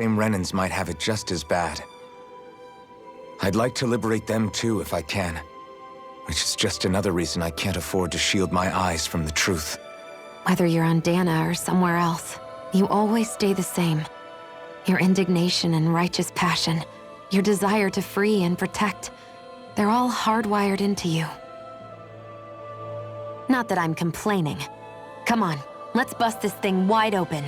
same Renans might have it just as bad. I'd like to liberate them too if I can. Which is just another reason I can't afford to shield my eyes from the truth. Whether you're on Dana or somewhere else, you always stay the same. Your indignation and righteous passion, your desire to free and protect, they're all hardwired into you. Not that I'm complaining. Come on, let's bust this thing wide open.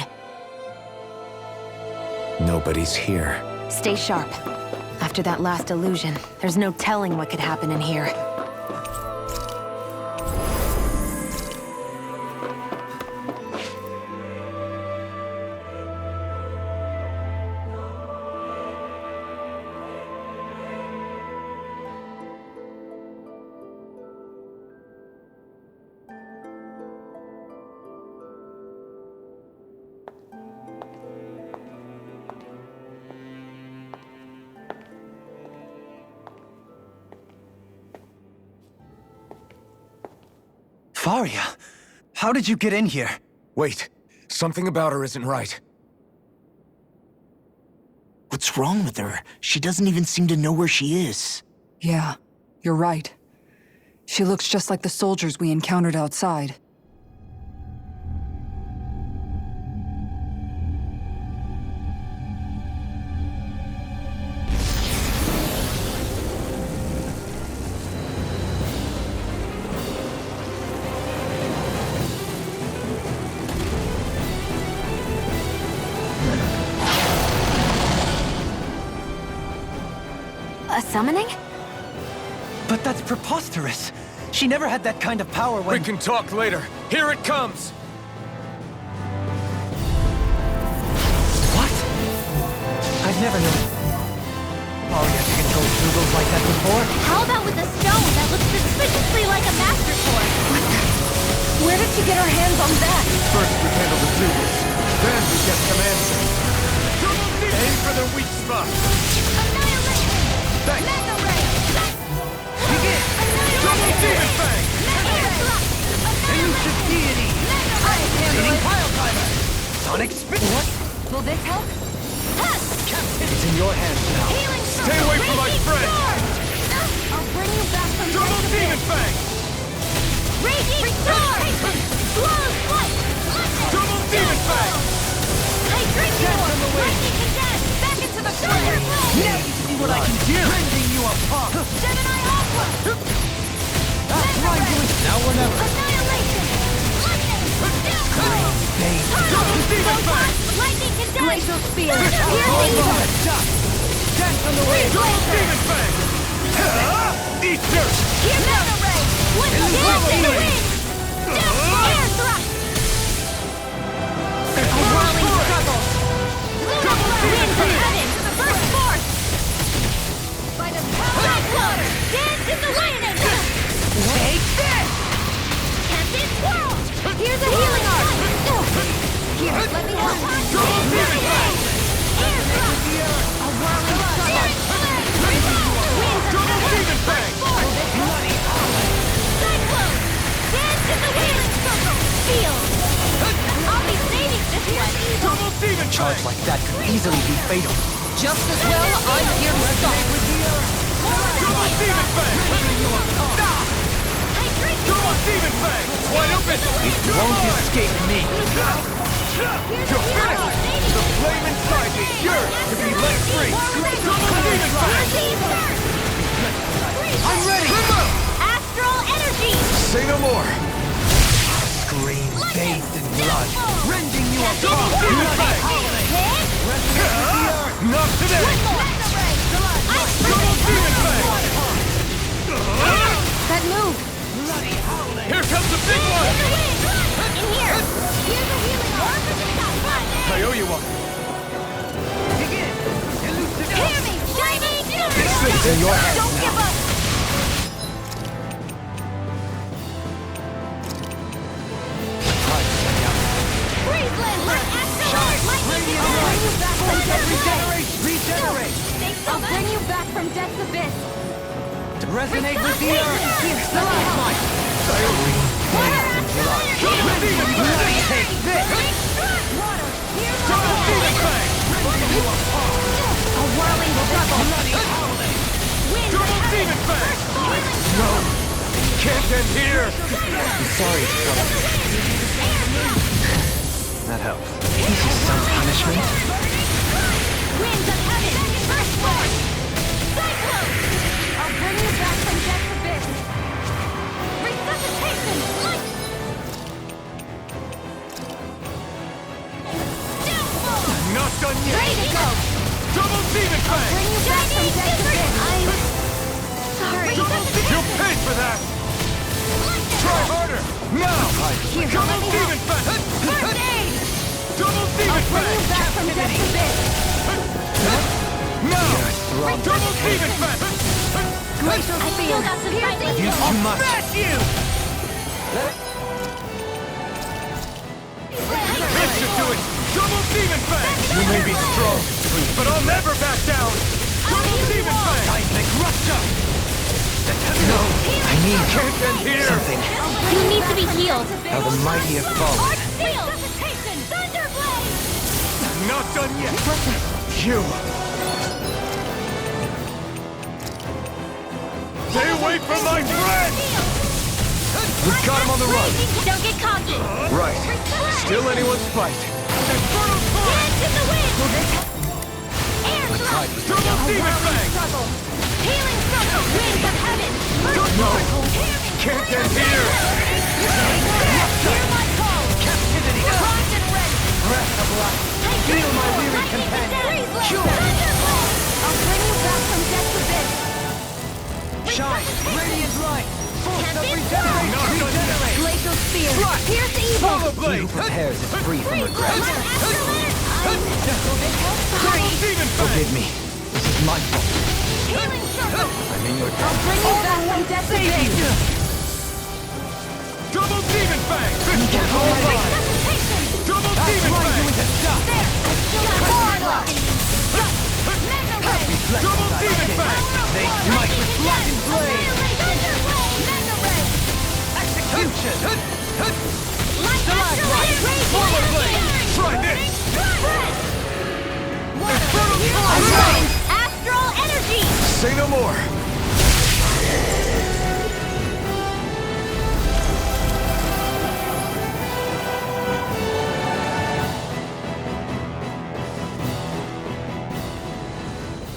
Nobody's here. Stay sharp. After that last illusion, there's no telling what could happen in here. Faria, how did you get in here? Wait, something about her isn't right. What's wrong with her? She doesn't even seem to know where she is. Yeah, you're right. She looks just like the soldiers we encountered outside. A summoning? But that's preposterous. She never had that kind of power when— We can talk later. Here it comes! What? I've never known Faria to control Zugos like that before. How about with a stone that looks suspiciously like a master sword? Where did she get her hands on that? First we handle the Zugos, then we get some answers. Aim for the weak spot! Annihilation! Thanks. Mega Ray! Begin! Double Demon Fang! Elusive deity! Mega Ray! Hitting pile timer! Sonic spin! What? Will this help? It's in your hands now. Healing Stay away from my friend! I'll bring you back from Double death. Demon Fang! Raging Restore! Swallow's Flight! Double Demon Fang! Hydrate you! Lightning Condense! Back into the fire! Now you see what I can do! Rending you apart! Gemini Aqua! That's right, now or never! Annihilation! Lightning! Bane! Double Demon Fang! Lightning Condense! Glacial Spear! Dance on the way! Double Demon Fang! Eat dirt! Here's Mega Ray! With the dance in the wind! Air thrust! A whirling struggle! Double Demon Winds of Fang! heaven! First force! By the power Cyclone! Dance in the lightning! Take this! Captain Swirl! Here's a healing art! Here, let me help! Double Demon Fang! Air thrust! A whirling struggle! Winds of Double heaven! Demon Fang! Cyclone! Dance in the wheeling circle! Shield! I'll be saving this one! Double Demon Charge Fang! like that could easily be fatal. Just as well, I'm here to stop. Double Demon Fang! Double Demon Fang! Wide open! It won't escape me. You're finished! The flame inside me is yours to be let free! Double Demon Fang! I'm ready! Come on! Astral energy! Say no more! Scream bathed in blood, rending you Double apart. Demon Fang! Not today! Double Demon Fang! That move! Here comes the big one! In here! Here's a healing orb! I owe you one. Hear me! Shining This thing's in your hands Don't now. give up! Freeze Laser! Lightning Regenerate! I'll bring you back from death's abyss! Resonate with the earth! Here, still out mine! Double Demon Fang! Take this! Double Demon Fang! Fang! No! Can't end here! I'm sorry to trouble you. That helps. This is some punishment. Winds of heaven! First force! Cyclone! I'll bring you back from death's abyss! Resuscitation! Light! Downfall! Not done yet! Ready to go! Double Demon Fang! Bring you back from death's abyss! I'm sorry. You paid for that! Try harder! Now! Here, Double let me Demon Fang! First aid! Double Demon Bring you Fang! back from death's abyss! Now! Double Demon Fang! Glacial spear! I've used too much. This should do it! Double Demon Fang! You may be strong, but I'll never back down! Double Demon Fang! Seismic rupture! No, I need Can't end here! something. You need to be healed! How the mighty have fallen. Arch Seal! Thunderblade! Not done yet! You! Stay away from my friend! We've got him on the run! Don't get cocky! Right. Still anyone's fight. Infernal Dance in the wind! Air thrust! Double Demon Fang! Struggle! Healing struggle! Winds of heaven! No! Can't end here! Hear my call! Captivity! Primed and ready! Breath of life! Heal my weary companion! Thunderblade! I'll bring you back from death's abyss! Shine! Radiant light! Force Can't of be regeneration! Not done yet! Glacial spear! Pierce evil! Swallow He Blade! who prepares is free from regret. Double Demon Fang! Forgive me. This is my fault. Healing circle! I'm in your I'll debt. bring you back from death's abyss! Double Demon Fang! Get all mine. Resuscitation! Double I'll Demon grind you Fang! into dust. There! Warlock! Mega Double Demon Fang! They smite with blackened blade. Thunderblade! Mega ray! Execution! Light Astrolabe! Swallow Blade! Try this! Infernal Fang! Astral energy! Say no more!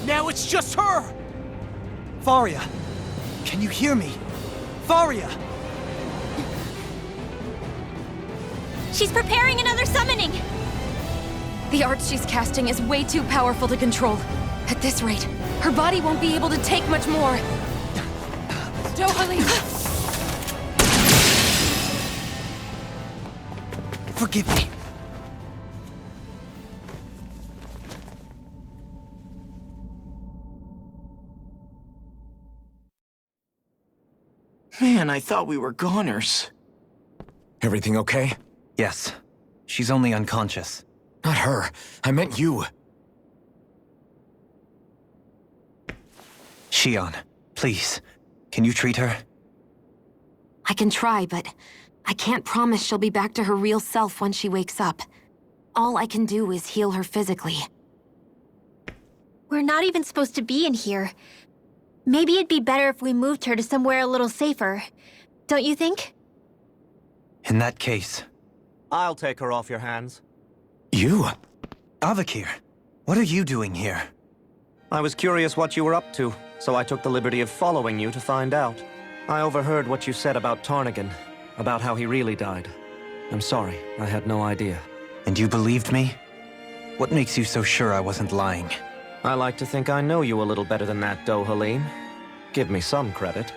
Now it's just her! Faria! Can you hear me? Faria! She's preparing another summoning! The art she's casting is way too powerful to control. At this rate, her body won't be able to take much more. Dohalim! Forgive me. Man, I thought we were goners. Everything okay? Yes. She's only unconscious. Not her. I meant you. Shion, please. Can you treat her? I can try, but I can't promise she'll be back to her real self when she wakes up. All I can do is heal her physically. We're not even supposed to be in here. Maybe it'd be better if we moved her to somewhere a little safer. Don't you think? In that case... I'll take her off your hands. You? Avakir, what are you doing here? I was curious what you were up to, so I took the liberty of following you to find out. I overheard what you said about Tarnigan, about how he really died. I'm sorry, I had no idea. And you believed me? What makes you so sure I wasn't lying? I like to think I know you a little better than that, Dohalim. Give me some credit.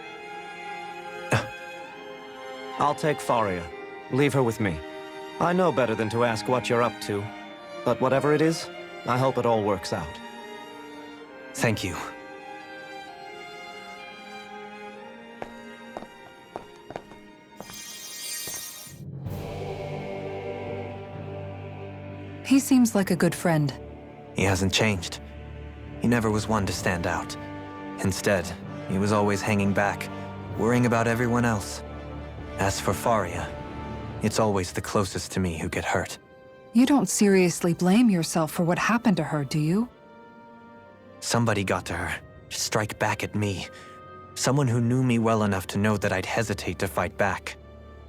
I'll take Faria. Leave her with me. I know better than to ask what you're up to. But whatever it is, I hope it all works out. Thank you. He seems like a good friend. He hasn't changed. He never was one to stand out. Instead, he was always hanging back, worrying about everyone else. As for Faria, it's always the closest to me who get hurt. You don't seriously blame yourself for what happened to her, do you? Somebody got to her, to strike back at me, Someone who knew me well enough to know that I'd hesitate to fight back.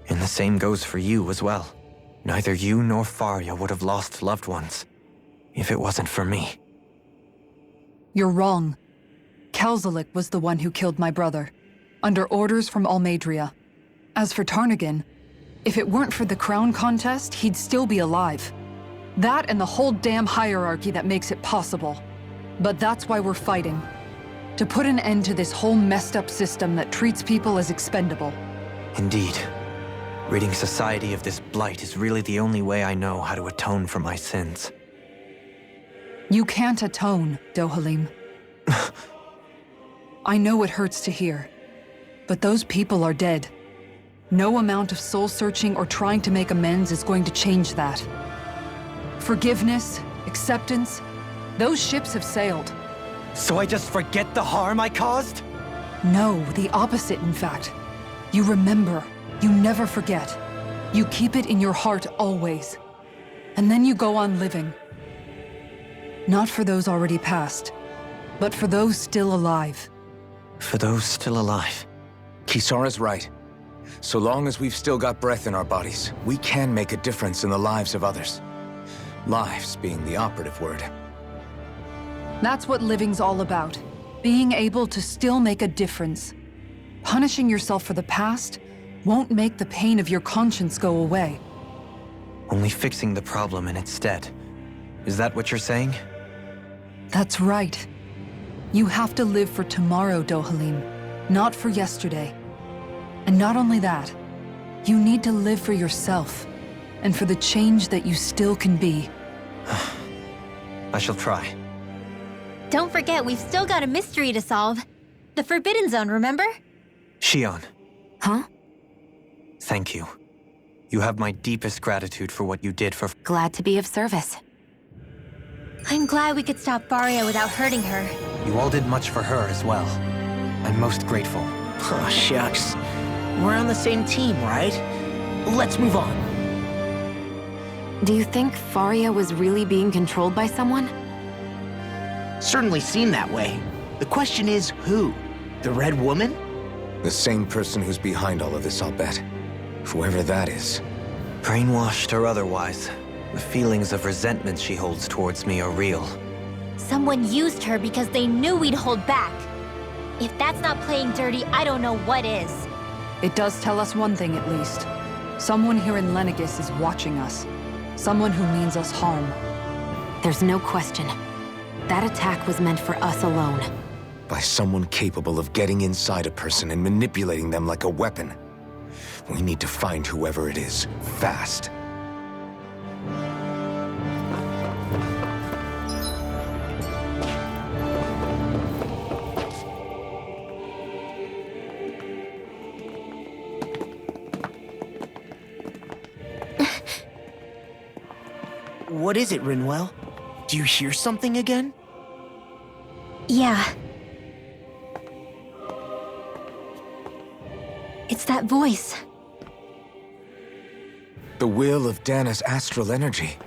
And the same goes for you as well. Neither you nor Faria would have lost loved ones if it wasn't for me. You're wrong. Kelzelik was the one who killed my brother, under orders from Almadria. As for Tarnagin, if it weren't for the crown contest, he'd still be alive. That and the whole damn hierarchy that makes it possible. But that's why we're fighting. To put an end to this whole messed up system that treats people as expendable. Indeed. Ridding society of this blight is really the only way I know how to atone for my sins. You can't atone, Dohalim. I know it hurts to hear, but those people are dead. No amount of soul-searching or trying to make amends is going to change that. Forgiveness, acceptance, those ships have sailed. So I just forget the harm I caused? No, the opposite, in fact. You remember. You never forget. You keep it in your heart always. And then you go on living. Not for those already passed, but for those still alive. For those still alive. Kisara's right. So long as we've still got breath in our bodies, we can make a difference in the lives of others. Lives being the operative word. That's what living's all about. Being able to still make a difference. Punishing yourself for the past won't make the pain of your conscience go away. Only fixing the problem in its stead. Is that what you're saying? That's right. You have to live for tomorrow, Dohalim, not for yesterday. And not only that, you need to live for yourself, and for the change that you still can be. I shall try. Don't forget, we've still got a mystery to solve. The Forbidden Zone, remember? Shion, Huh? thank you. You have my deepest gratitude for what you did for... Glad to be of service. I'm glad we could stop Faria without hurting her. You all did much for her as well. I'm most grateful. Oh, shucks. We're on the same team, right? Let's move on. Do you think Faria was really being controlled by someone? Certainly seemed that way. The question is, who? The Red Woman? The same person who's behind all of this, I'll bet. Whoever that is. Brainwashed or otherwise, the feelings of resentment she holds towards me are real. Someone used her because they knew we'd hold back. If that's not playing dirty, I don't know what is. It does tell us one thing at least. Someone here in Lenegis is watching us. Someone who means us harm. There's no question. That attack was meant for us alone. By someone capable of getting inside a person and manipulating them like a weapon. We need to find whoever it is, fast. What is it, Rinwell? Do you hear something again? Yeah. It's that voice. The will of Dana's astral energy.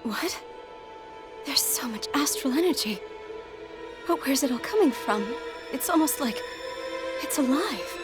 What? There's so much astral energy. But where's it all coming from? It's almost like it's alive.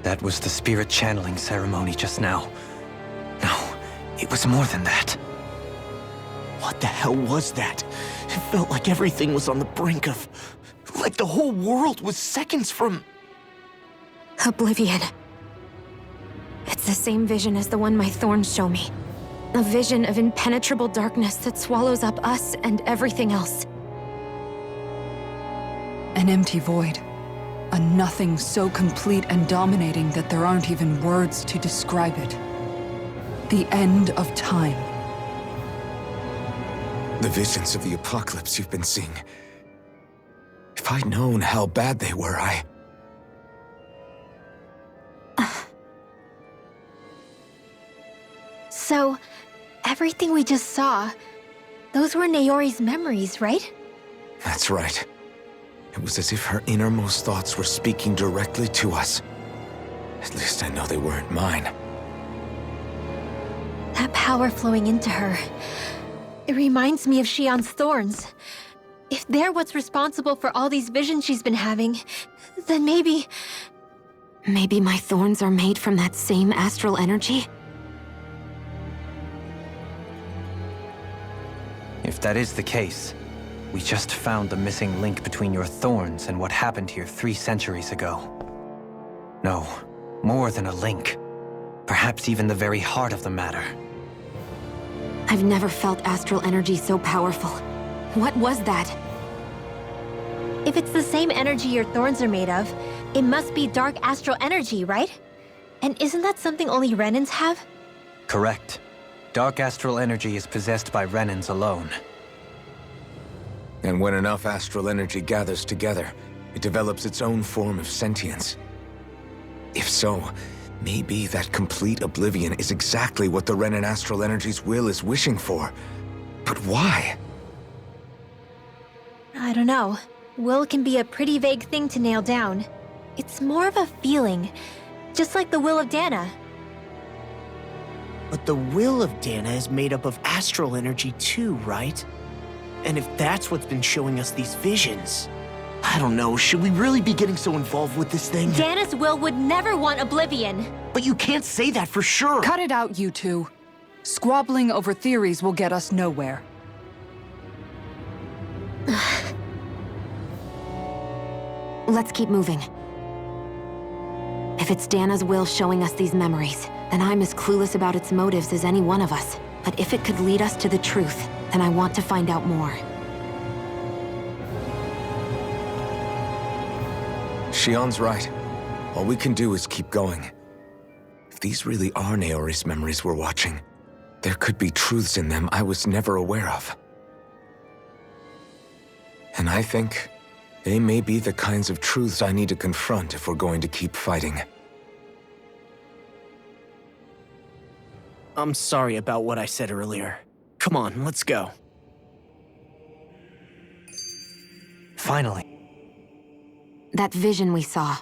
That was the spirit channeling ceremony just now. No, it was more than that. What the hell was that? It felt like everything was on the brink of... like the whole world was seconds from... Oblivion. It's the same vision as the one my thorns show me. A vision of impenetrable darkness that swallows up us and everything else. An empty void. A nothing so complete and dominating that there aren't even words to describe it. The end of time. The visions of the apocalypse you've been seeing. If I'd known how bad they were, So, everything we just saw, those were Naori's memories, right? That's right. It was as if her innermost thoughts were speaking directly to us. At least I know they weren't mine. That power flowing into her. It reminds me of Shion's thorns. If they're what's responsible for all these visions she's been having, then maybe... Maybe my thorns are made from that same astral energy? If that is the case, we just found the missing link between your thorns and what happened here 3 centuries ago. No, more than a link. Perhaps even the very heart of the matter. I've never felt astral energy so powerful. What was that? If it's the same energy your thorns are made of, it must be dark astral energy, right? And isn't that something only Renans have? Correct. Dark astral energy is possessed by Renans alone. And when enough astral energy gathers together, it develops its own form of sentience. If so, maybe that complete oblivion is exactly what the Renan astral energy's will is wishing for. But why? I don't know. Will can be a pretty vague thing to nail down. It's more of a feeling, just like the will of Dana. But the will of Dana is made up of astral energy too, right? And if that's what's been showing us these visions... I don't know, should we really be getting so involved with this thing? Dana's will would never want oblivion. But you can't say that for sure! Cut it out, you two. Squabbling over theories will get us nowhere. Let's keep moving. If it's Dana's will showing us these memories, then I'm as clueless about its motives as any one of us. But if it could lead us to the truth, then I want to find out more. Shion's right. All we can do is keep going. If these really are Naori's memories we're watching, there could be truths in them I was never aware of. And I think they may be the kinds of truths I need to confront if we're going to keep fighting. I'm sorry about what I said earlier. Come on, let's go. Finally. That vision we saw.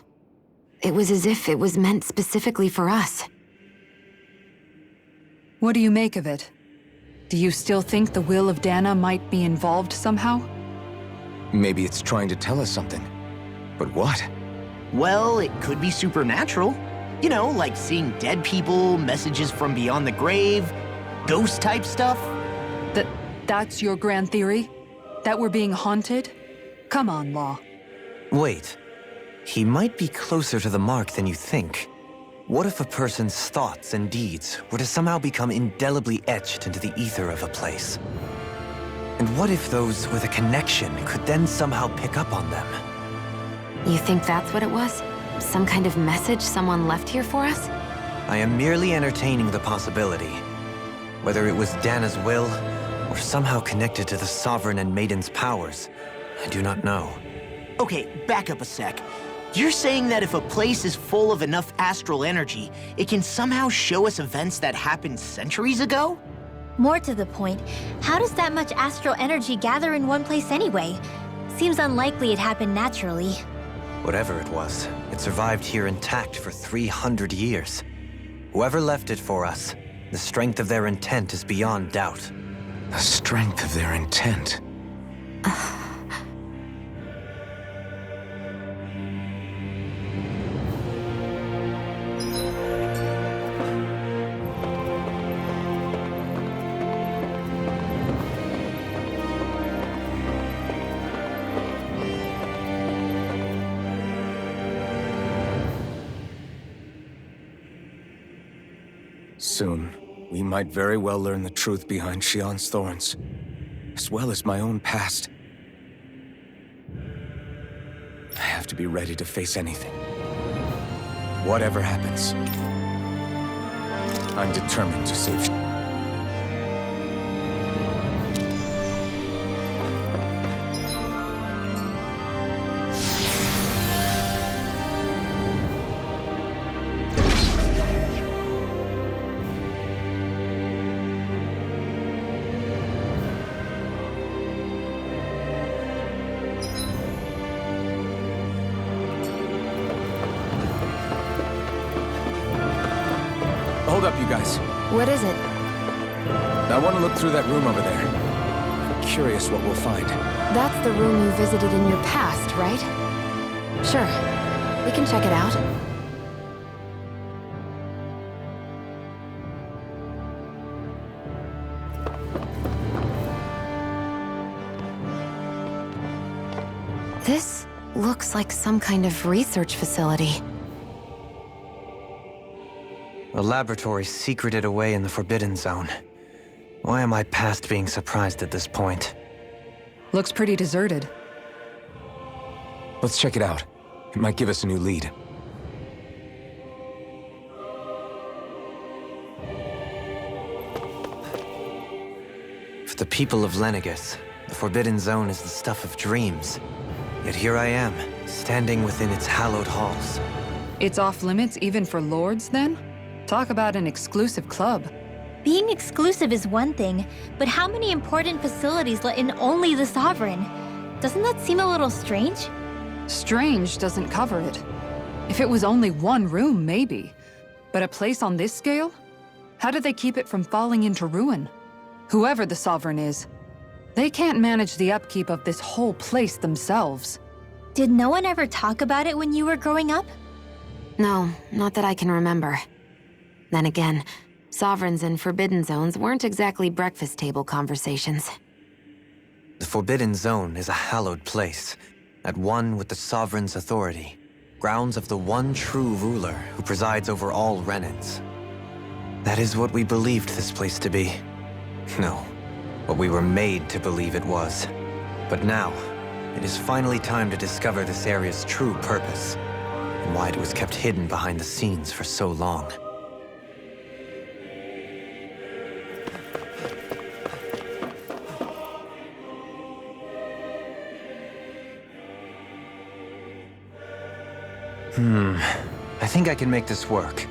It was as if it was meant specifically for us. What do you make of it? Do you still think the will of Dana might be involved somehow? Maybe it's trying to tell us something. But what? Well, it could be supernatural. You know, like seeing dead people, messages from beyond the grave, ghost-type stuff. That's your grand theory? That we're being haunted? Come on, Law. Wait. He might be closer to the mark than you think. What if a person's thoughts and deeds were to somehow become indelibly etched into the ether of a place? And what if those with a connection could then somehow pick up on them? You think that's what it was? Some kind of message someone left here for us? I am merely entertaining the possibility. Whether it was Dana's will, or somehow connected to the Sovereign and Maiden's powers, I do not know. Okay, back up a sec. You're saying that if a place is full of enough astral energy, it can somehow show us events that happened centuries ago? More to the point, how does that much astral energy gather in one place anyway? Seems unlikely it happened naturally. Whatever it was, it survived here intact for 300 years. Whoever left it for us, the strength of their intent is beyond doubt. The strength of their intent. Soon, we might very well learn the truth behind Shion's thorns, as well as my own past. I have to be ready to face anything. Whatever happens, I'm determined to save Hold up, you guys. What is it? I want to look through that room over there. I'm curious what we'll find. That's the room you visited in your past, right? Sure. We can check it out. This looks like some kind of research facility. A laboratory secreted away in the Forbidden Zone. Why am I past being surprised at this point? Looks pretty deserted. Let's check it out. It might give us a new lead. For the people of Lenegus, the Forbidden Zone is the stuff of dreams. Yet here I am, standing within its hallowed halls. It's off limits even for lords, then? Talk about an exclusive club. Being exclusive is one thing, but how many important facilities let in only the Sovereign? Doesn't that seem a little strange? Strange doesn't cover it. If it was only one room, maybe. But a place on this scale? How do they keep it from falling into ruin? Whoever the Sovereign is, they can't manage the upkeep of this whole place themselves. Did no one ever talk about it when you were growing up? No, not that I can remember. Then again, Sovereigns and Forbidden Zones weren't exactly breakfast table conversations. The Forbidden Zone is a hallowed place, at one with the Sovereign's authority, grounds of the one true ruler who presides over all Renans. That is what we believed this place to be. No, what we were made to believe it was. But now, it is finally time to discover this area's true purpose, and why it was kept hidden behind the scenes for so long. I think I can make this work.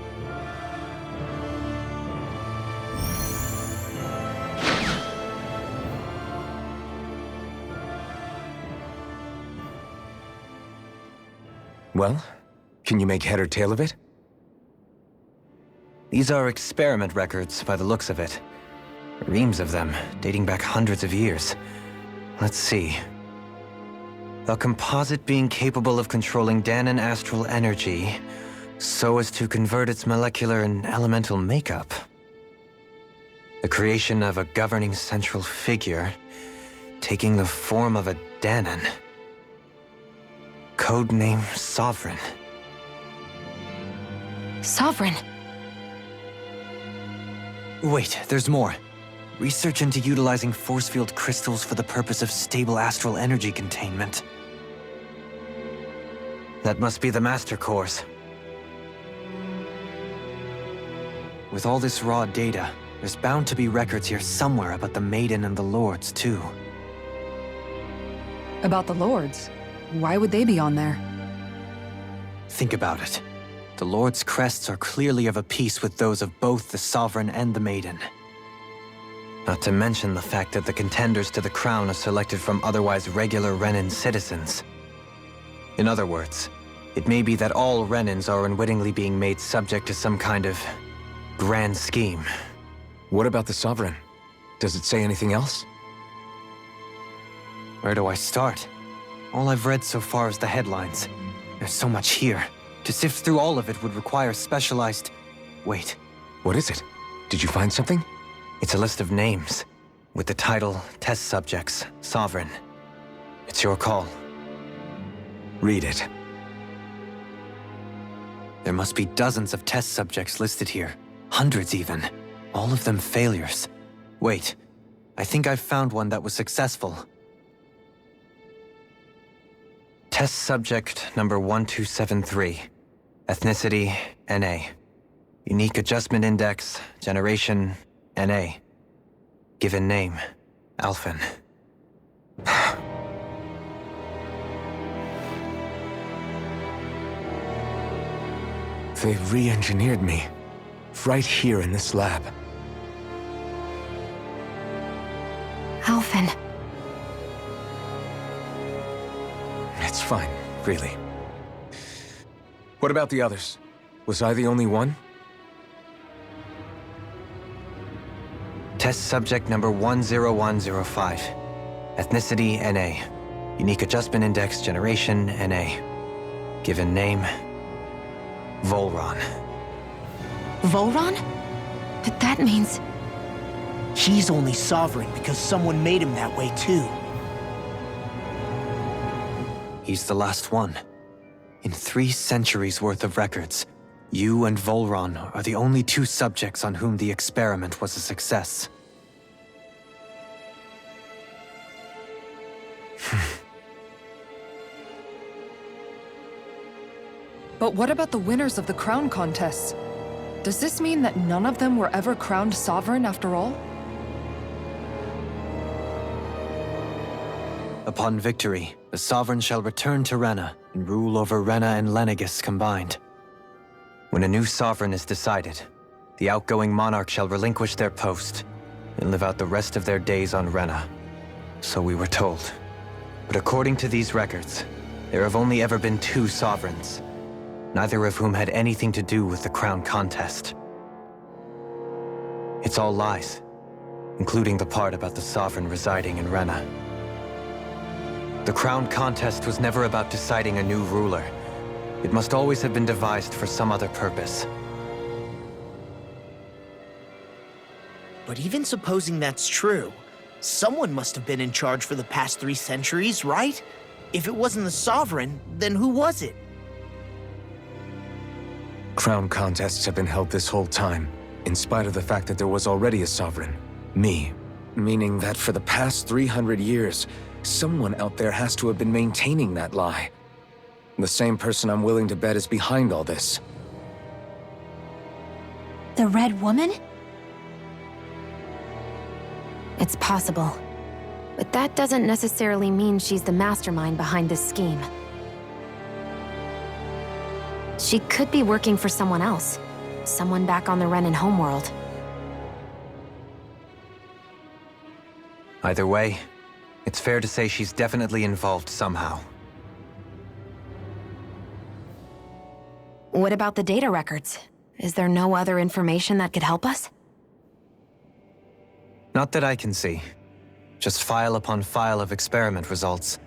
Well, can you make head or tail of it? These are experiment records by the looks of it. Reams of them, dating back hundreds of years. Let's see. A composite being capable of controlling Danan astral energy so as to convert its molecular and elemental makeup. The creation of a governing central figure, taking the form of a Danan. Codename Sovereign. Sovereign! Wait, there's more. Research into utilizing force field crystals for the purpose of stable astral energy containment. That must be the Master Cores. With all this raw data, there's bound to be records here somewhere about the Maiden and the Lords, too. About the lords? Why would they be on there? Think about it. The Lord's crests are clearly of a piece with those of both the Sovereign and the Maiden. Not to mention the fact that the contenders to the crown are selected from otherwise regular Renan citizens. In other words, it may be that all Renans are unwittingly being made subject to some kind of grand scheme. What about the Sovereign? Does it say anything else? Where do I start? All I've read so far is the headlines. There's so much here. To sift through all of it would require specialized... Wait. What is it? Did you find something? It's a list of names, with the title Test Subjects, Sovereign. It's your call. Read it. There must be dozens of test subjects listed here. Hundreds even. All of them failures. Wait, I think I've found one that was successful. Test subject number 1273. Ethnicity, NA. Unique adjustment index, generation, NA. Given name, Alphen. They re-engineered me. Right here in this lab. Alphen. It's fine, really. What about the others? Was I the only one? Test subject number 10105. Ethnicity, NA. Unique adjustment index, generation, NA. Given name, Volron. Volron? But that means... He's only sovereign because someone made him that way too. He's the last one. In 3 centuries worth of records, you and Volron are the only 2 subjects on whom the experiment was a success. But what about the winners of the crown contests? Does this mean that none of them were ever crowned sovereign after all? Upon victory, the Sovereign shall return to Rena and rule over Rena and Lenegis combined. When a new Sovereign is decided, the outgoing monarch shall relinquish their post and live out the rest of their days on Rena. So we were told. But according to these records, there have only ever been 2 Sovereigns, neither of whom had anything to do with the crown contest. It's all lies, including the part about the Sovereign residing in Rena. The crown contest was never about deciding a new ruler. It must always have been devised for some other purpose. But even supposing that's true, someone must have been in charge for the past 3 centuries, right? If it wasn't the Sovereign, then who was it? Crown contests have been held this whole time, in spite of the fact that there was already a sovereign. Me. Meaning that for the past 300 years, someone out there has to have been maintaining that lie. The same person I'm willing to bet is behind all this. The Red Woman? It's possible. But that doesn't necessarily mean she's the mastermind behind this scheme. She could be working for someone else. Someone back on the Renan homeworld. Either way, it's fair to say she's definitely involved somehow. What about the data records? Is there no other information that could help us? Not that I can see. Just file upon file of experiment results.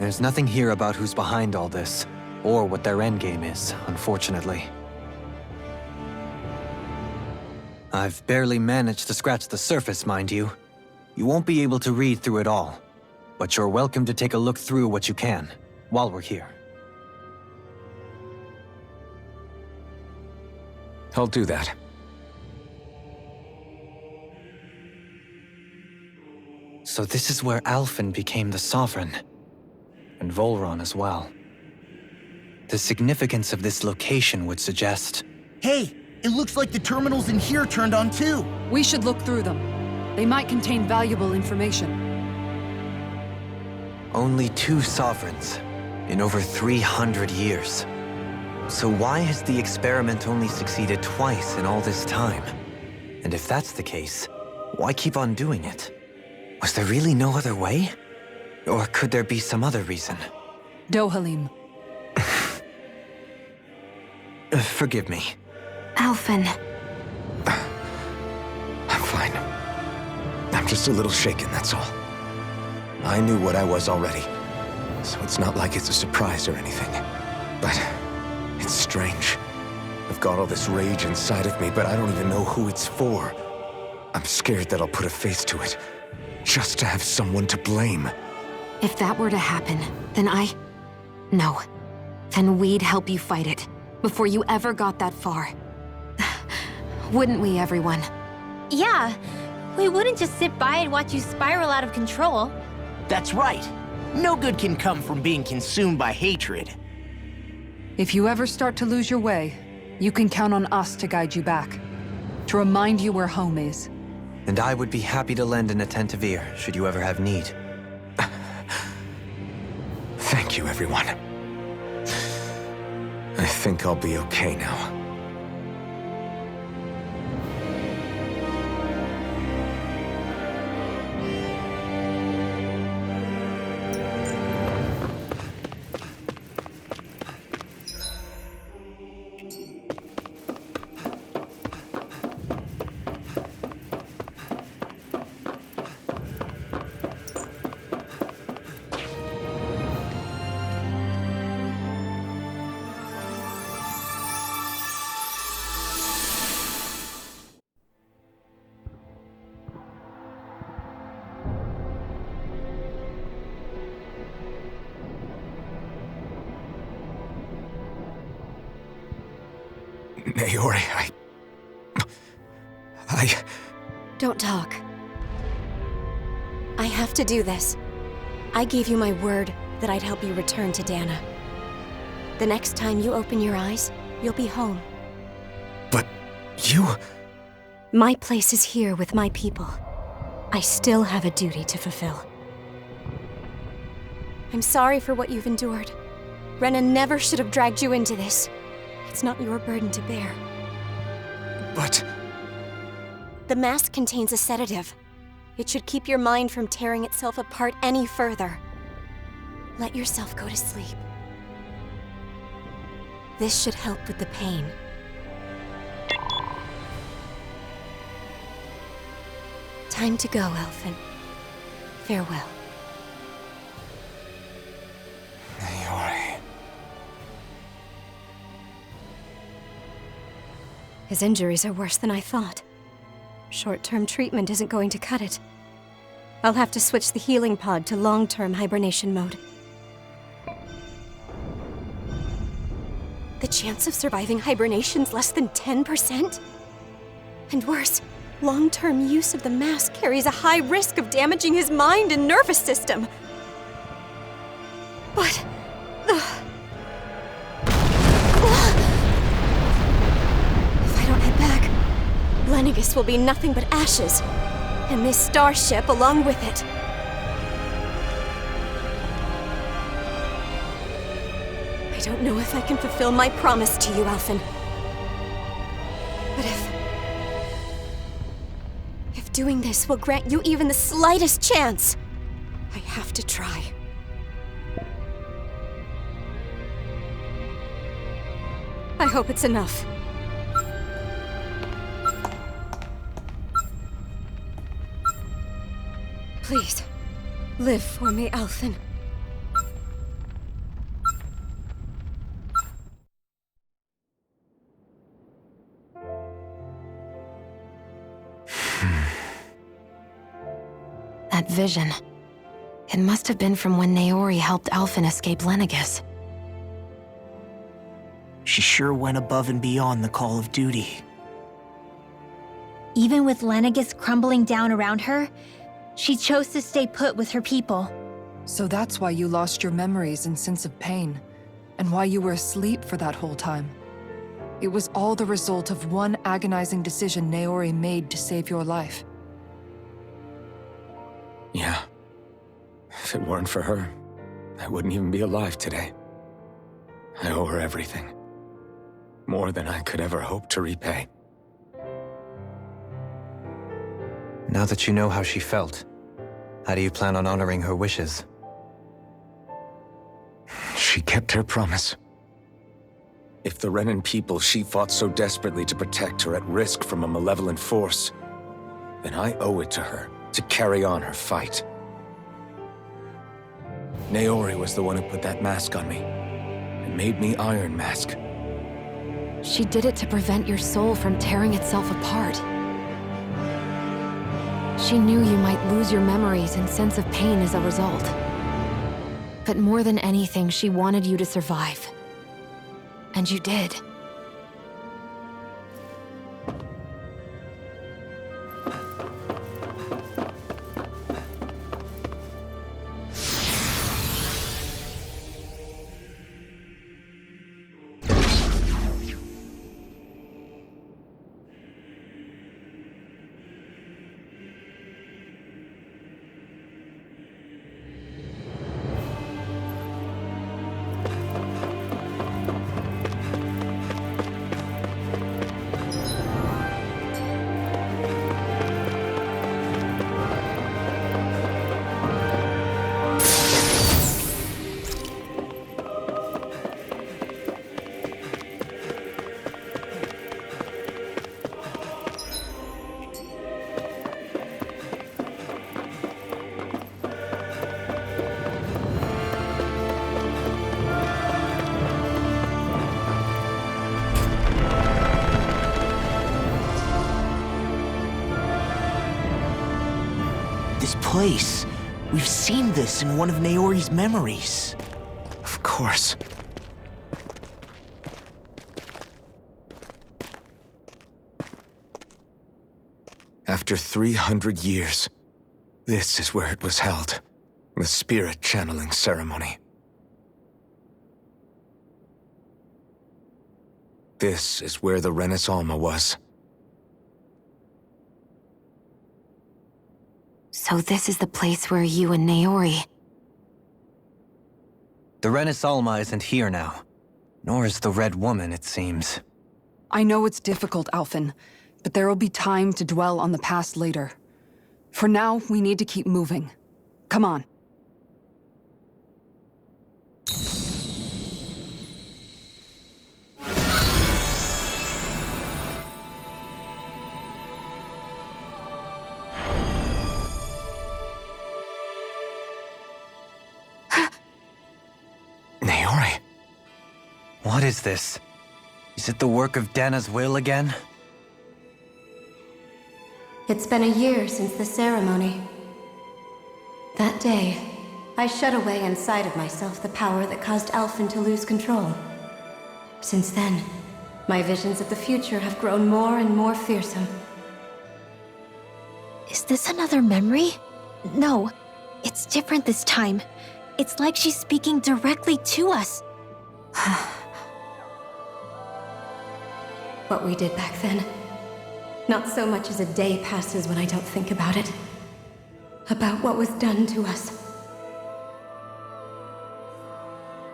There's nothing here about who's behind all this, or what their endgame is, unfortunately. I've barely managed to scratch the surface, mind you. You won't be able to read through it all, but you're welcome to take a look through what you can, while we're here. I'll do that. So this is where Alphen became the Sovereign, and Volron as well. The significance of this location would suggest... Hey, it looks like the terminals in here turned on too. We should look through them. They might contain valuable information. Only 2 Sovereigns in over 300 years. So why has the experiment only succeeded twice in all this time? And if that's the case, why keep on doing it? Was there really no other way? Or could there be some other reason? Dohalim. Forgive me. Alphen. I'm fine. I'm just a little shaken, that's all. I knew what I was already, so it's not like it's a surprise or anything. But it's strange. I've got all this rage inside of me, but I don't even know who it's for. I'm scared that I'll put a face to it, just to have someone to blame. If that were to happen, then No. Then we'd help you fight it, before you ever got that far. Wouldn't we, everyone? Yeah, we wouldn't just sit by and watch you spiral out of control. That's right. No good can come from being consumed by hatred. If you ever start to lose your way, you can count on us to guide you back. To remind you where home is. And I would be happy to lend an attentive ear, should you ever have need. Thank you, everyone. I think I'll be okay now. Naori, Don't talk. I have to do this. I gave you my word that I'd help you return to Dana. The next time you open your eyes, you'll be home. But you... My place is here with my people. I still have a duty to fulfill. I'm sorry for what you've endured. Renan never should have dragged you into this. It's not your burden to bear. But... The mask contains a sedative. It should keep your mind from tearing itself apart any further. Let yourself go to sleep. This should help with the pain. Time to go, Elfin. Farewell. Naori... His injuries are worse than I thought. Short-term treatment isn't going to cut it. I'll have to switch the healing pod to long-term hibernation mode. The chance of surviving hibernation's less than 10%? And worse, long-term use of the mask carries a high risk of damaging his mind and nervous system. But... If I don't head back, Lenegis will be nothing but ashes, and this starship along with it. I don't know if I can fulfill my promise to you, Alphen. But if doing this will grant you even the slightest chance, I have to try. I hope it's enough. Please, live for me, Alphen. That vision. It must have been from when Naori helped Alphen escape Lenegis. She sure went above and beyond the call of duty. Even with Lenegis crumbling down around her, she chose to stay put with her people. So that's why you lost your memories and sense of pain, and why you were asleep for that whole time. It was all the result of one agonizing decision Naori made to save your life. Yeah. If it weren't for her, I wouldn't even be alive today. I owe her everything. More than I could ever hope to repay. Now that you know how she felt, how do you plan on honoring her wishes? She kept her promise. If the Renan people she fought so desperately to protect are at risk from a malevolent force, then I owe it to her to carry on her fight. Naori was the one who put that mask on me, and made me Iron Mask. She did it to prevent your soul from tearing itself apart. She knew you might lose your memories and sense of pain as a result. But more than anything, she wanted you to survive. And you did. this place. We've seen this in one of Naori's memories. Of course. After 300 years, this is where it was held. The spirit channeling ceremony. This is where the Renis Alma was. So this is the place where you and Naori... The Renis Alma isn't here now. Nor is the Red Woman, it seems. I know it's difficult, Alphen, but there will be time to dwell on the past later. For now, we need to keep moving. Come on. Naori. What is this? Is it the work of Dana's will again? It's been a year since the ceremony. That day, I shut away inside of myself the power that caused Alphen to lose control. Since then, my visions of the future have grown more and more fearsome. Is this another memory? No, it's different this time. It's like she's speaking directly to us. What we did back then. Not so much as a day passes when I don't think about it. About what was done to us.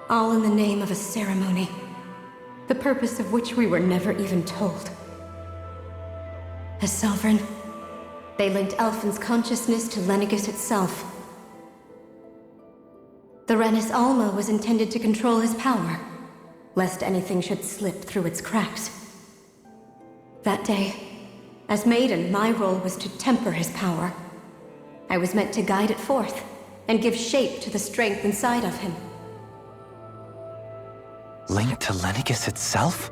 All in the name of a ceremony. The purpose of which we were never even told. As Sovereign, they linked Alphen's consciousness to Lenegis itself. The Renis Alma was intended to control his power, lest anything should slip through its cracks. That day, as Maiden, my role was to temper his power. I was meant to guide it forth, and give shape to the strength inside of him. Linked to Lenegis itself?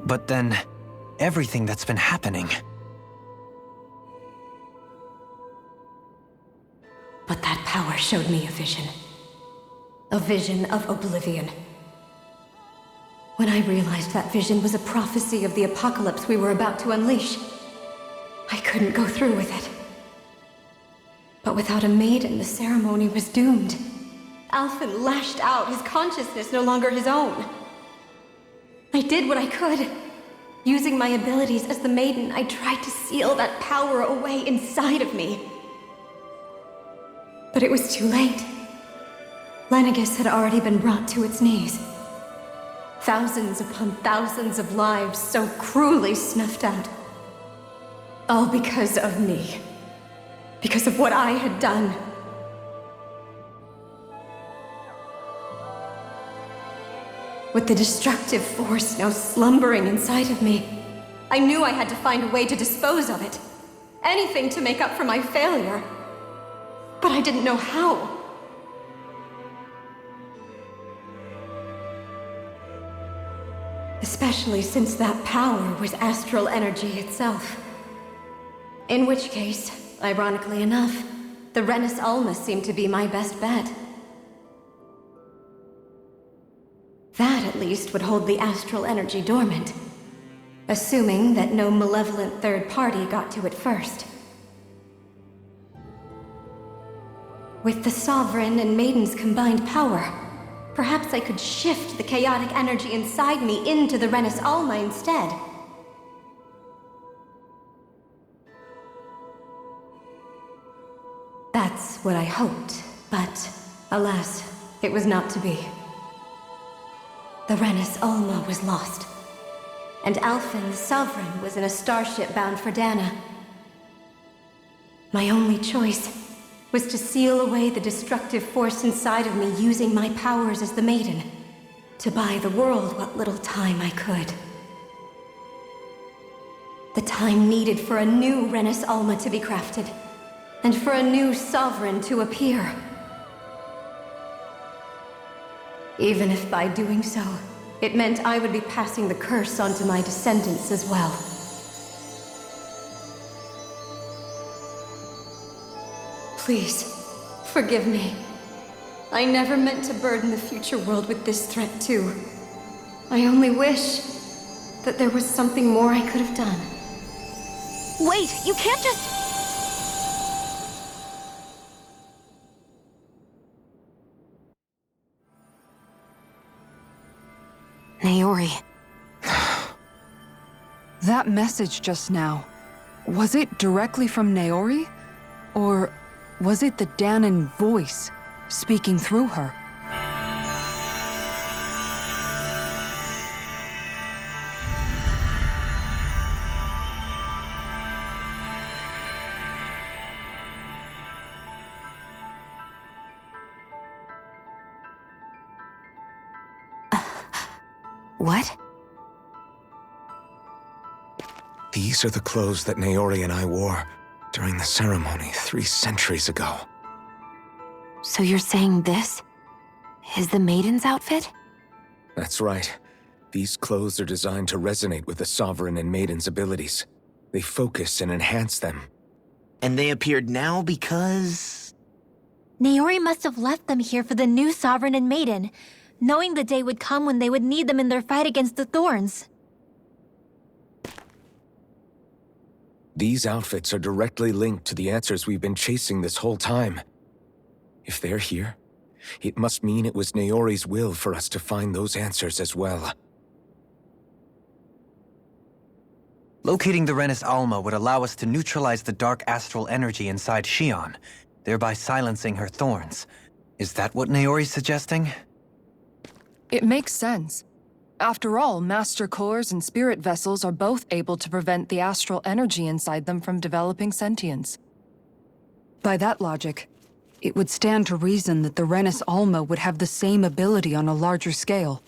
But then, everything that's been happening... But that power showed me a vision. A vision of oblivion. When I realized that vision was a prophecy of the apocalypse we were about to unleash, I couldn't go through with it. But without a maiden, the ceremony was doomed. Alphen lashed out, his consciousness no longer his own. I did what I could. Using my abilities as the maiden, I tried to seal that power away inside of me. But it was too late. Lenegis had already been brought to its knees. Thousands upon thousands of lives so cruelly snuffed out. All because of me. Because of what I had done. With the destructive force now slumbering inside of me, I knew I had to find a way to dispose of it. Anything to make up for my failure. But I didn't know how. Especially since that power was astral energy itself. In which case, ironically enough, the Renis Alma seemed to be my best bet. That, at least, would hold the astral energy dormant. Assuming that no malevolent third party got to it first. With the Sovereign and Maiden's combined power, perhaps I could shift the chaotic energy inside me into the Renis Alma instead. That's what I hoped, but alas, it was not to be. The Renis Alma was lost, and Alphen, the Sovereign, was in a starship bound for Dana. My only choice was to seal away the destructive force inside of me using my powers as the Maiden, to buy the world what little time I could. The time needed for a new Renis Alma to be crafted, and for a new Sovereign to appear. Even if by doing so, it meant I would be passing the curse onto my descendants as well. Please, forgive me. I never meant to burden the future world with this threat, too. I only wish that there was something more I could have done. Wait, you can't just... Naori. That message just now, was it directly from Naori? Or was it the Danon voice speaking through her? What? These are the clothes that Naori and I wore during the ceremony 3 centuries ago. So you're saying this is the Maiden's outfit? That's right. These clothes are designed to resonate with the Sovereign and Maiden's abilities. They focus and enhance them. And they appeared now because... Naori must have left them here for the new Sovereign and Maiden, knowing the day would come when they would need them in their fight against the Thorns. These outfits are directly linked to the answers we've been chasing this whole time. If they're here, it must mean it was Naori's will for us to find those answers as well. Locating the Renis Alma would allow us to neutralize the dark astral energy inside Xion, thereby silencing her thorns. Is that what Naori's suggesting? It makes sense. After all, Master Cores and Spirit Vessels are both able to prevent the astral energy inside them from developing sentience. By that logic, it would stand to reason that the Renis Alma would have the same ability on a larger scale.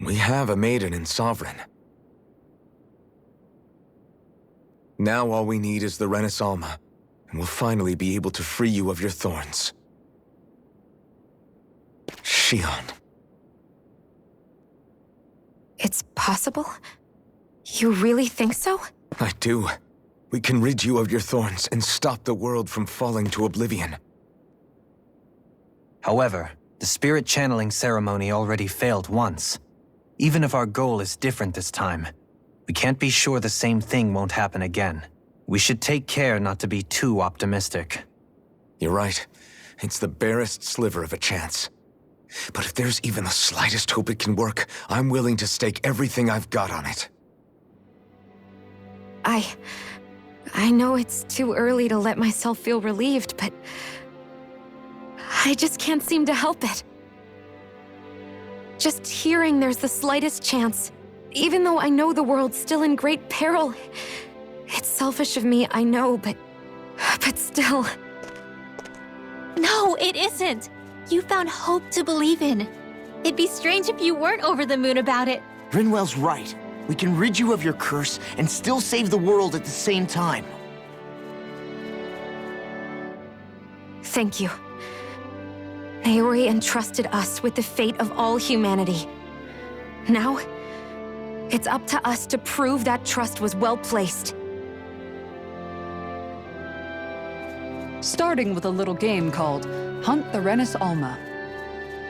We have a Maiden and Sovereign. Now all we need is the Renis Alma, and we'll finally be able to free you of your thorns. Xion. It's possible? You really think so? I do. We can rid you of your thorns and stop the world from falling to oblivion. However, the spirit channeling ceremony already failed once. Even if our goal is different this time, we can't be sure the same thing won't happen again. We should take care not to be too optimistic. You're right. It's the barest sliver of a chance. But if there's even the slightest hope it can work, I'm willing to stake everything I've got on it. I know it's too early to let myself feel relieved, but I just can't seem to help it. Just hearing there's the slightest chance, even though I know the world's still in great peril. It's selfish of me, I know, but still. No, it isn't! You found hope to believe in. It'd be strange if you weren't over the moon about it. Rinwell's right. We can rid you of your curse and still save the world at the same time. Thank you. Naori entrusted us with the fate of all humanity. Now, it's up to us to prove that trust was well placed. Starting with a little game called Hunt the Renis Alma.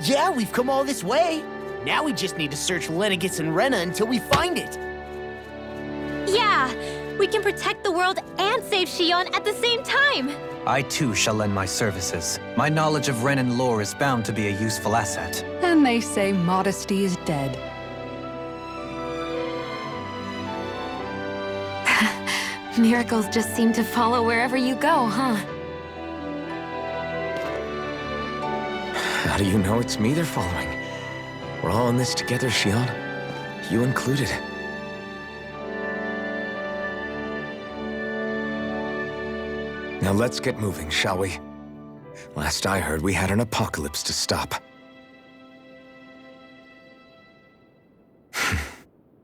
Yeah, we've come all this way. Now we just need to search Lenegis and Rena until we find it. Yeah! We can protect the world and save Xion at the same time! I too shall lend my services. My knowledge of Renan lore is bound to be a useful asset. And they say modesty is dead. Miracles just seem to follow wherever you go, huh? How do you know it's me they're following? We're all in this together, Xion. You included. Now let's get moving, shall we? Last I heard, we had an apocalypse to stop.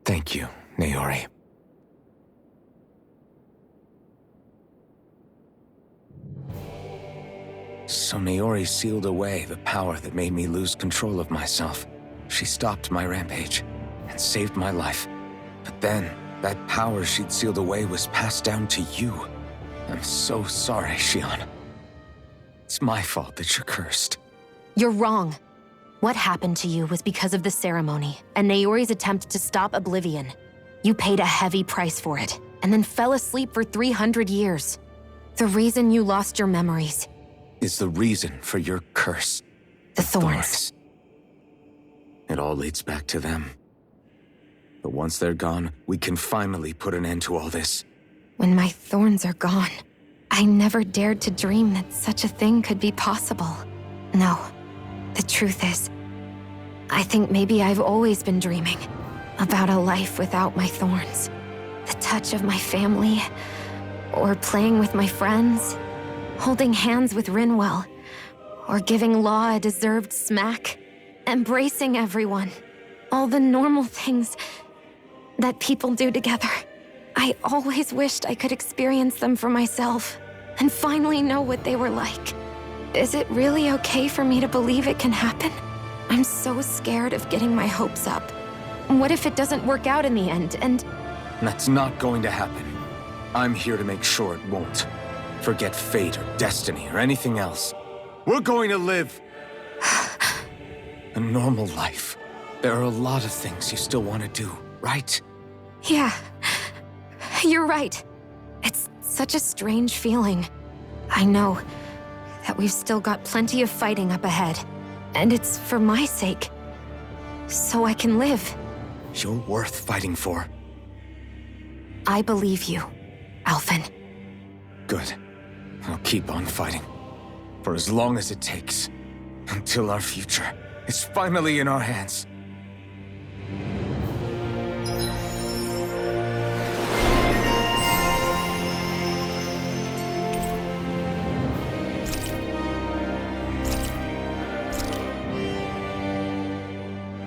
Thank you, Naori. So Naori sealed away the power that made me lose control of myself. She stopped my rampage and saved my life. But then, that power she'd sealed away was passed down to you. I'm so sorry, Shion. It's my fault that you're cursed. You're wrong. What happened to you was because of the ceremony and Naori's attempt to stop Oblivion. You paid a heavy price for it, and then fell asleep for 300 years. The reason you lost your memories Is the reason for your curse. the thorns. It all leads back to them. But once they're gone, we can finally put an end to all this. When my thorns are gone, I never dared to dream that such a thing could be possible. No, the truth is, I think maybe I've always been dreaming about a life without my thorns. The touch of my family, or playing with my friends, holding hands with Rinwell, or giving Law a deserved smack, embracing everyone. All the normal things that people do together. I always wished I could experience them for myself, and finally know what they were like. Is it really okay for me to believe it can happen? I'm so scared of getting my hopes up. What if it doesn't work out in the end, and... That's not going to happen. I'm here to make sure it won't. Forget fate or destiny or anything else. We're going to live a normal life. There are a lot of things you still want to do, right? Yeah, you're right. It's such a strange feeling. I know that we've still got plenty of fighting up ahead, and it's for my sake, so I can live. You're worth fighting for. I believe you, Alphen. Good. I'll keep on fighting. For as long as it takes. Until our future is finally in our hands.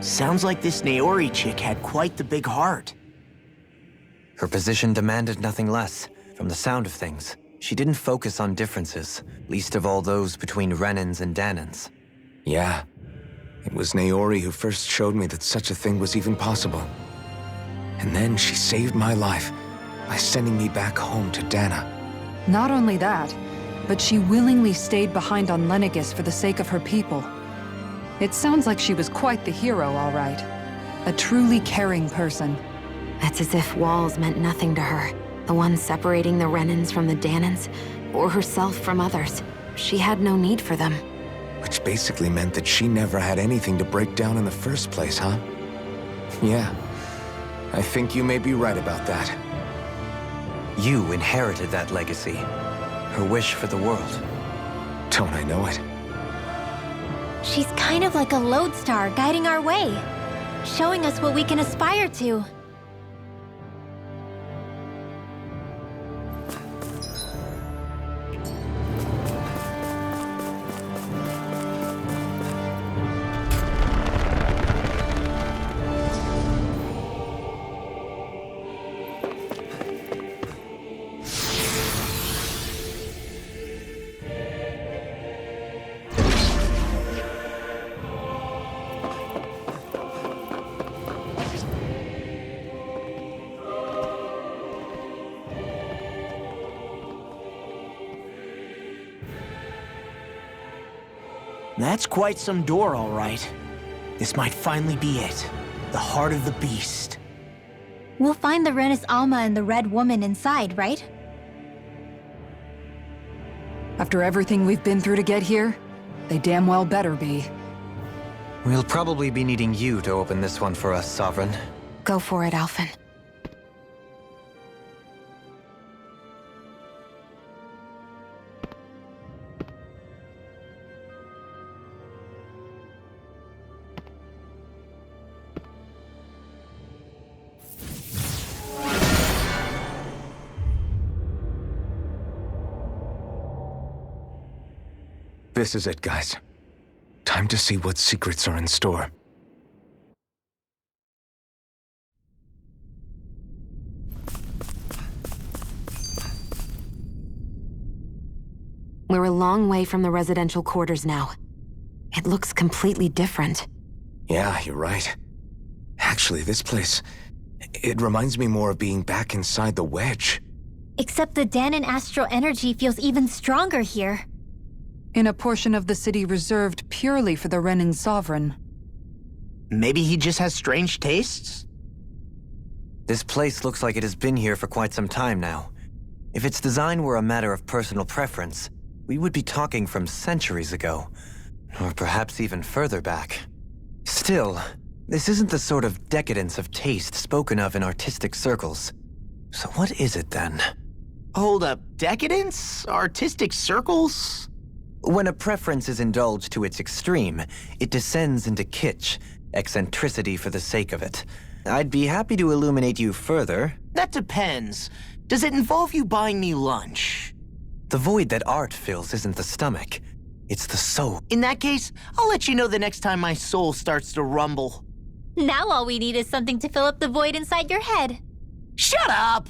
Sounds like this Naori chick had quite the big heart. Her position demanded nothing less. From the sound of things, she didn't focus on differences, least of all those between Renans and Danans. Yeah. It was Naori who first showed me that such a thing was even possible. And then she saved my life by sending me back home to Dana. Not only that, but she willingly stayed behind on Lenegis for the sake of her people. It sounds like she was quite the hero, all right. A truly caring person. It's as if walls meant nothing to her. The ones separating the Renans from the Danans, or herself from others. She had no need for them. Which basically meant that she never had anything to break down in the first place, huh? Yeah. I think you may be right about that. You inherited that legacy. Her wish for the world. Don't I know it? She's kind of like a lodestar guiding our way, showing us what we can aspire to. That's quite some door, all right. This might finally be it. The heart of the beast. We'll find the Renis Alma and the Red Woman inside, right? After everything we've been through to get here, they damn well better be. We'll probably be needing you to open this one for us, Sovereign. Go for it, Alphen. This is it, guys. Time to see what secrets are in store. We're a long way from the residential quarters now. It looks completely different. Yeah, you're right. Actually, this place... it reminds me more of being back inside the Wedge. Except the Danon astral energy feels even stronger here. In a portion of the city reserved purely for the Renin Sovereign. Maybe he just has strange tastes? This place looks like it has been here for quite some time now. If its design were a matter of personal preference, we would be talking from centuries ago. Or perhaps even further back. Still, this isn't the sort of decadence of taste spoken of in artistic circles. So what is it then? Hold up, decadence? Artistic circles? When a preference is indulged to its extreme, it descends into kitsch, eccentricity for the sake of it. I'd be happy to illuminate you further. That depends. Does it involve you buying me lunch? The void that art fills isn't the stomach, it's the soul. In that case, I'll let you know the next time my soul starts to rumble. Now all we need is something to fill up the void inside your head. Shut up!